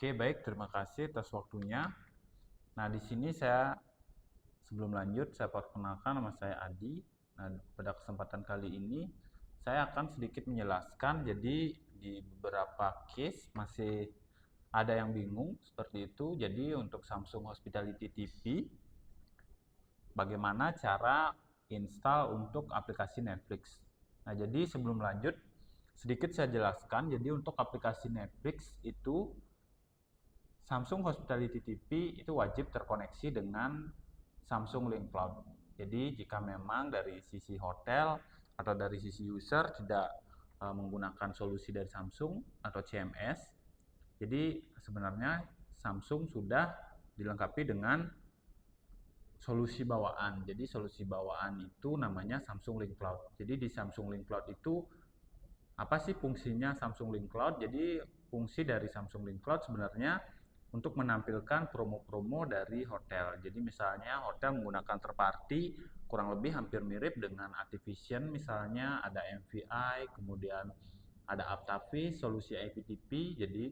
Oke, baik, terima kasih atas waktunya. Nah, di sini sebelum lanjut, saya perkenalkan, nama saya Adi. Nah, pada kesempatan kali ini, saya akan sedikit menjelaskan. Jadi, di beberapa case masih ada yang bingung seperti itu. Jadi, untuk Samsung Hospitality TV, bagaimana cara install untuk aplikasi Netflix. Nah, jadi sebelum lanjut, sedikit saya jelaskan. Jadi, untuk aplikasi Netflix itu Samsung Hospitality TV itu wajib terkoneksi dengan Samsung Link Cloud. Jadi jika memang dari sisi hotel atau dari sisi user tidak menggunakan solusi dari Samsung atau CMS, jadi sebenarnya Samsung sudah dilengkapi dengan solusi bawaan. Jadi solusi bawaan itu namanya Samsung Link Cloud. Jadi di Samsung Link Cloud itu apa sih fungsinya Samsung Link Cloud? Jadi fungsi dari Samsung Link Cloud sebenarnya untuk menampilkan promo-promo dari hotel. Jadi misalnya hotel menggunakan third party kurang lebih hampir mirip dengan Activision, misalnya ada MVI, kemudian ada Aptavis, solusi IPTV, jadi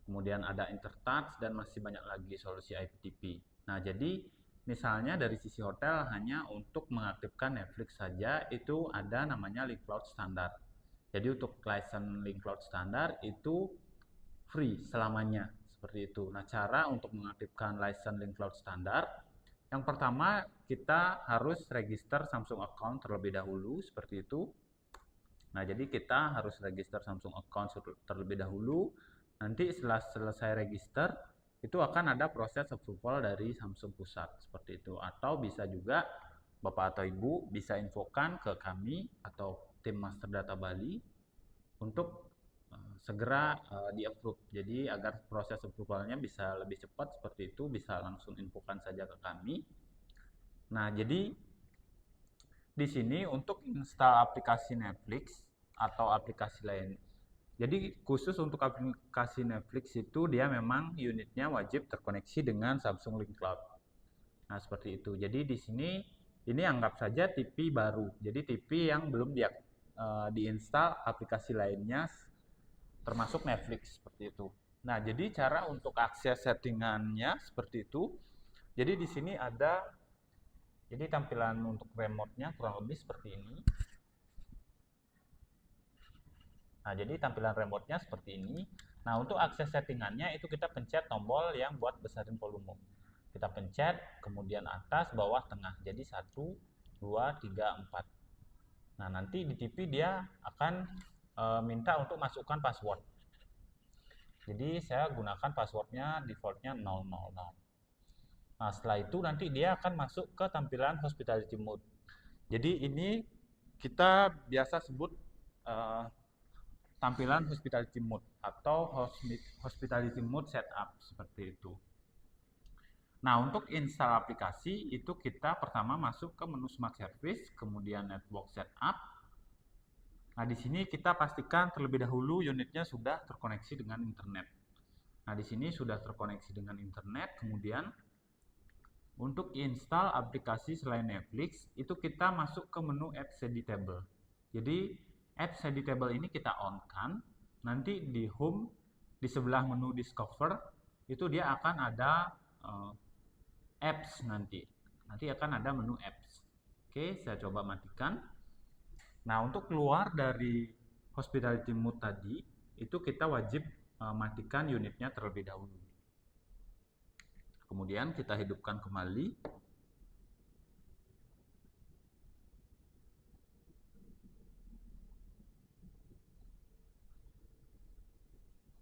kemudian ada Intertouch dan masih banyak lagi solusi IPTV. Nah, jadi misalnya dari sisi hotel hanya untuk mengaktifkan Netflix saja itu ada namanya Link Cloud standar. Jadi untuk license Link Cloud standar itu free selamanya seperti itu. Nah, cara untuk mengaktifkan license Link Cloud standar, yang pertama kita harus register Samsung account terlebih dahulu seperti itu. Nah, jadi kita harus register Samsung account terlebih dahulu. Nanti setelah selesai register, itu akan ada proses approval dari Samsung pusat seperti itu. Atau bisa juga Bapak atau Ibu bisa infokan ke kami atau tim Master Data Bali untuk segera di-approve. Jadi agar proses approvalnya bisa lebih cepat seperti itu, bisa langsung infokan saja ke kami. Nah, jadi di sini untuk install aplikasi Netflix atau aplikasi lain. Jadi khusus untuk aplikasi Netflix itu dia memang unitnya wajib terkoneksi dengan Samsung Link Cloud. Nah, seperti itu. Jadi di sini ini anggap saja TV baru. Jadi TV yang belum diinstal aplikasi lainnya termasuk Netflix seperti itu. Nah, jadi cara untuk akses settingannya seperti itu. Jadi di sini ada jadi tampilan untuk remote-nya kurang lebih seperti ini. Nah, jadi tampilan remote-nya seperti ini. Nah, untuk akses settingannya itu kita pencet tombol yang buat besarin volume. Kita pencet, kemudian atas, bawah, tengah. Jadi 1, 2, 3, 4. Nah, nanti di TV dia akan minta untuk masukkan password. Jadi saya gunakan passwordnya defaultnya 000. Nah, setelah itu nanti dia akan masuk ke tampilan hospitality mode. Jadi ini kita biasa sebut tampilan hospitality mode atau hospitality mode setup seperti itu. Nah, untuk install aplikasi itu kita pertama masuk ke menu Smart Service, kemudian Network Setup. Nah, di sini kita pastikan terlebih dahulu unitnya sudah terkoneksi dengan internet. Nah, di sini sudah terkoneksi dengan internet, kemudian untuk install aplikasi selain Netflix, itu kita masuk ke menu Apps Editable. Jadi, Apps Editable ini kita on-kan, nanti di Home, di sebelah menu Discover, itu dia akan ada Apps nanti. Nanti akan ada menu Apps. Oke, saya coba matikan. Nah, untuk keluar dari Hospitality Mode tadi, itu kita wajib matikan unitnya terlebih dahulu. Kemudian kita hidupkan kembali.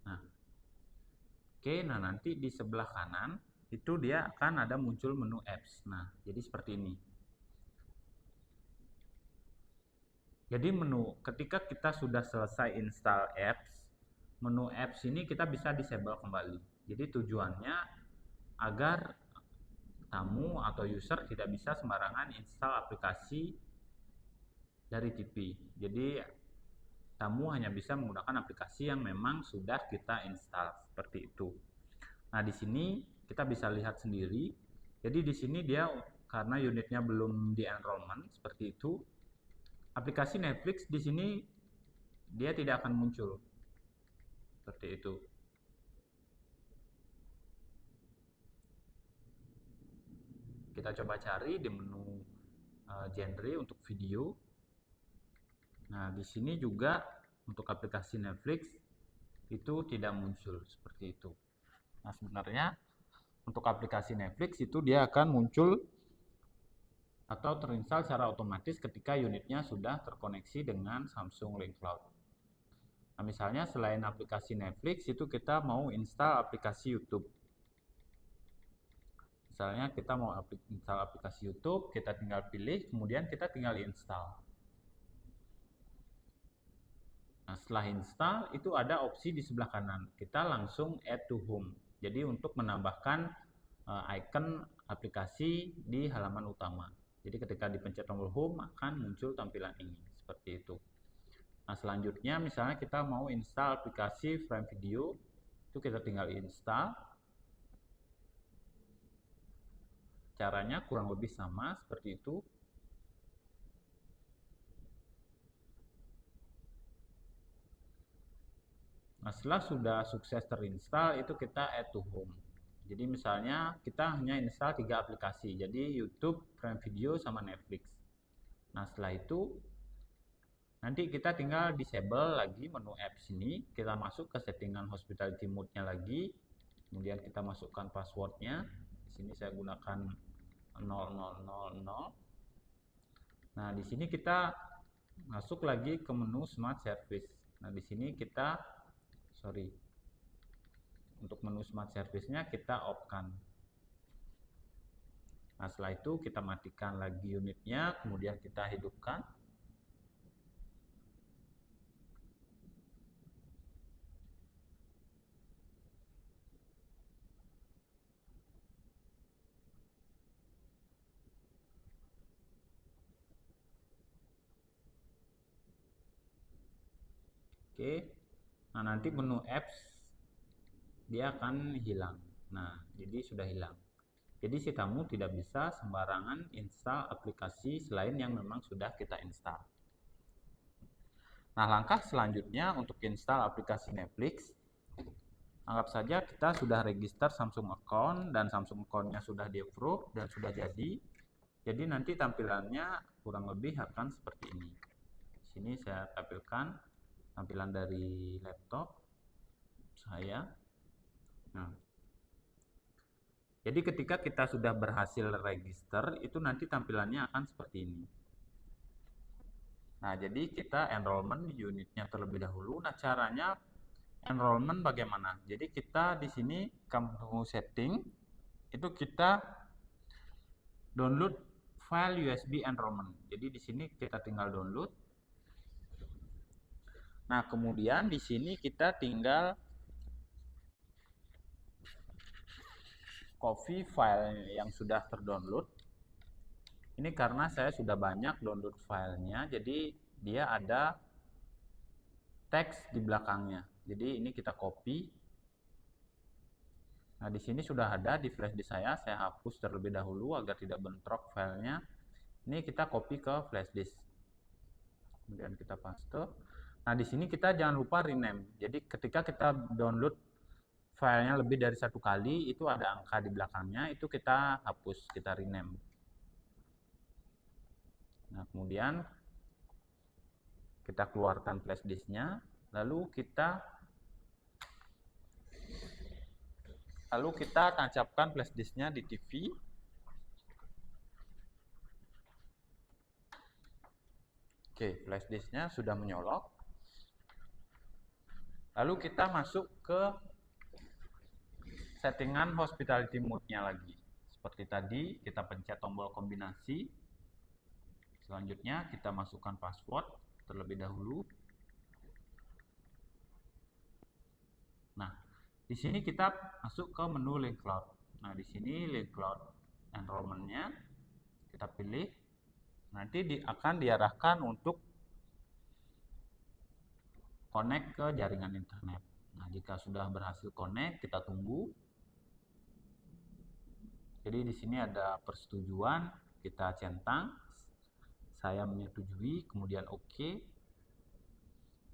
Nah, oke, nah nanti di sebelah kanan itu dia akan ada muncul menu apps. Nah, jadi seperti ini. Jadi menu ketika kita sudah selesai install apps, menu apps ini kita bisa disable kembali. Jadi tujuannya agar tamu atau user tidak bisa sembarangan install aplikasi dari TV. Jadi tamu hanya bisa menggunakan aplikasi yang memang sudah kita install seperti itu. Nah, di sini kita bisa lihat sendiri. Jadi di sini dia karena unitnya belum di enrollment seperti itu, aplikasi Netflix di sini dia tidak akan muncul seperti itu. kita coba cari di menu genre untuk video. Nah, di sini juga untuk aplikasi Netflix itu tidak muncul seperti itu. Nah, sebenarnya untuk aplikasi Netflix itu dia akan muncul atau terinstall secara otomatis ketika unitnya sudah terkoneksi dengan Samsung Link Cloud. Nah, misalnya selain aplikasi Netflix itu kita mau install aplikasi YouTube. Misalnya kita mau install aplikasi YouTube, kita tinggal pilih, kemudian kita tinggal install. Nah, setelah install itu ada opsi di sebelah kanan. Kita langsung add to home. Jadi untuk menambahkan icon aplikasi di halaman utama. Jadi ketika dipencet tombol home akan muncul tampilan ini seperti itu. Nah, selanjutnya misalnya kita mau install aplikasi Frame Video, itu kita tinggal install. Caranya kurang lebih sama seperti itu. Nah, setelah sudah sukses terinstall itu kita add to home. Jadi misalnya kita hanya install 3 aplikasi, jadi YouTube, Prime Video, sama Netflix. Nah, setelah itu nanti kita tinggal disable lagi menu apps ini, kita masuk ke settingan hospitality mode-nya lagi, kemudian kita masukkan passwordnya. Di sini saya gunakan 0000. Nah, di sini kita masuk lagi ke menu Smart Service. Nah, di sini kita untuk menu Smart Service-nya kita off-kan. Nah, setelah itu kita matikan lagi unitnya, kemudian kita hidupkan. Oke. Nah, nanti menu apps dia akan hilang. Nah, jadi sudah hilang. Jadi si tamu tidak bisa sembarangan install aplikasi selain yang memang sudah kita install. Nah, langkah selanjutnya untuk install aplikasi Netflix, anggap saja kita sudah register Samsung account dan Samsung account-nya sudah di-approve dan sudah jadi. Jadi nanti tampilannya kurang lebih akan seperti ini. Di sini saya tampilkan tampilan dari laptop saya. Nah, jadi ketika kita sudah berhasil register, itu nanti tampilannya akan seperti ini. Nah, jadi kita enrollment di unitnya terlebih dahulu. Nah, caranya enrollment bagaimana? Jadi kita di sini kamu setting, itu kita download file USB enrollment. Jadi di sini kita tinggal download. Nah, kemudian di sini kita tinggal copy file yang sudah terdownload. Ini karena saya sudah banyak download filenya, jadi dia ada teks di belakangnya. Jadi ini kita copy. Nah, di sini sudah ada di flash disk saya hapus terlebih dahulu agar tidak bentrok filenya. Ini kita copy ke flash disk. Kemudian kita paste. Nah, di sini kita jangan lupa rename. Jadi ketika kita download filenya lebih dari 1 kali, itu ada angka di belakangnya, itu kita hapus, kita rename. Nah, kemudian kita keluarkan flash disknya, lalu kita tancapkan flash disknya di TV. Oke, flash disknya sudah menyolok. Lalu kita masuk ke settingan hospitality mode-nya lagi. Seperti tadi, kita pencet tombol kombinasi. Selanjutnya, kita masukkan password terlebih dahulu. Nah, di sini kita masuk ke menu Link Cloud. Nah, di sini Link Cloud enrollment-nya kita pilih. Nanti akan diarahkan untuk connect ke jaringan internet. Nah, jika sudah berhasil connect, kita tunggu. Jadi di sini ada persetujuan, kita centang, saya menyetujui, kemudian OK.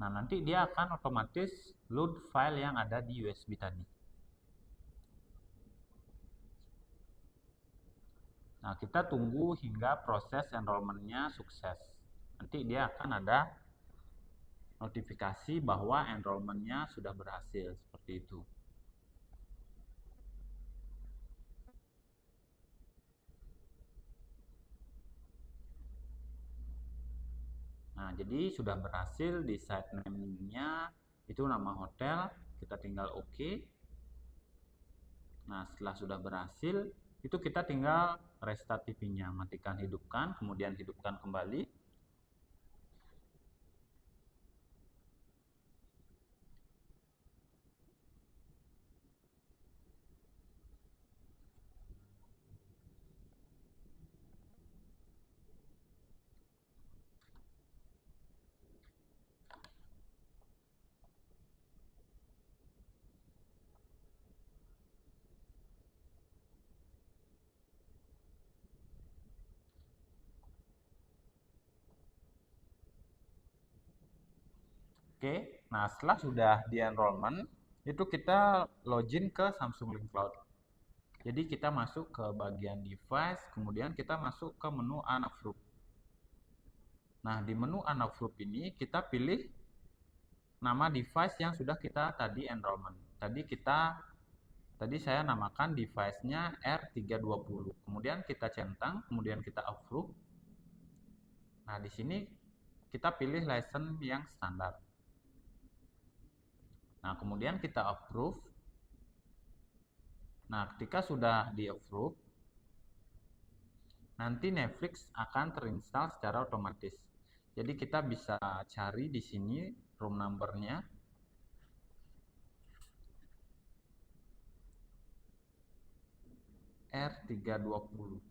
Nah, nanti dia akan otomatis load file yang ada di USB tadi. Nah, kita tunggu hingga proses enrollment-nya sukses. Nanti dia akan ada notifikasi bahwa enrollment-nya sudah berhasil, seperti itu. Nah, jadi sudah berhasil di site name-nya, itu nama hotel, kita tinggal OK. Nah, setelah sudah berhasil, itu kita tinggal restart TV-nya, matikan, hidupkan, kemudian hidupkan kembali. Oke, nah setelah sudah di enrollment, itu kita login ke Samsung Link Cloud. Jadi kita masuk ke bagian device, kemudian kita masuk ke menu Unapproved. Nah, di menu Unapproved ini kita pilih nama device yang sudah kita tadi enrollment. Tadi saya namakan device-nya R320. Kemudian kita centang, kemudian kita approve. Nah, di sini kita pilih license yang standar. Nah, kemudian kita approve. Nah, ketika sudah di approve, nanti Netflix akan terinstall secara otomatis. Jadi kita bisa cari di sini room number-nya. R320.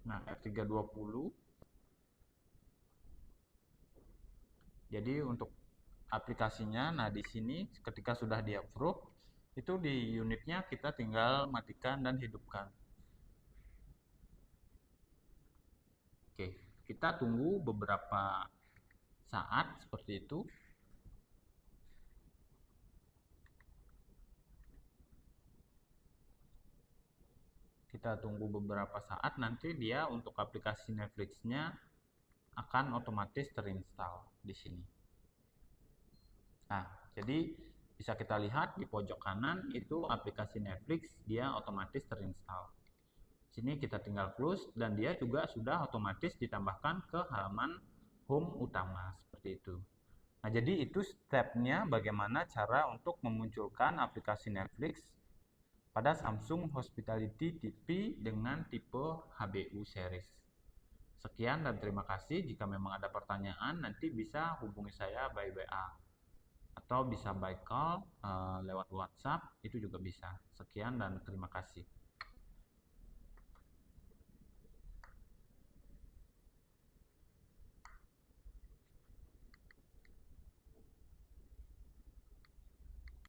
Nah, R320. Jadi untuk aplikasinya, nah di sini ketika sudah di approve, itu di unitnya kita tinggal matikan dan hidupkan. Oke, kita tunggu beberapa saat seperti itu. Kita tunggu beberapa saat, nanti dia untuk aplikasi Netflix-nya akan otomatis terinstall di sini. Nah, jadi bisa kita lihat di pojok kanan itu aplikasi Netflix, dia otomatis terinstall. Sini kita tinggal close dan dia juga sudah otomatis ditambahkan ke halaman home utama seperti itu. Nah, jadi itu stepnya bagaimana cara untuk memunculkan aplikasi Netflix pada Samsung Hospitality TV dengan tipe HBU series. Sekian dan terima kasih. Jika memang ada pertanyaan, nanti bisa hubungi saya by WA atau bisa by call lewat WhatsApp, itu juga bisa. Sekian dan terima kasih.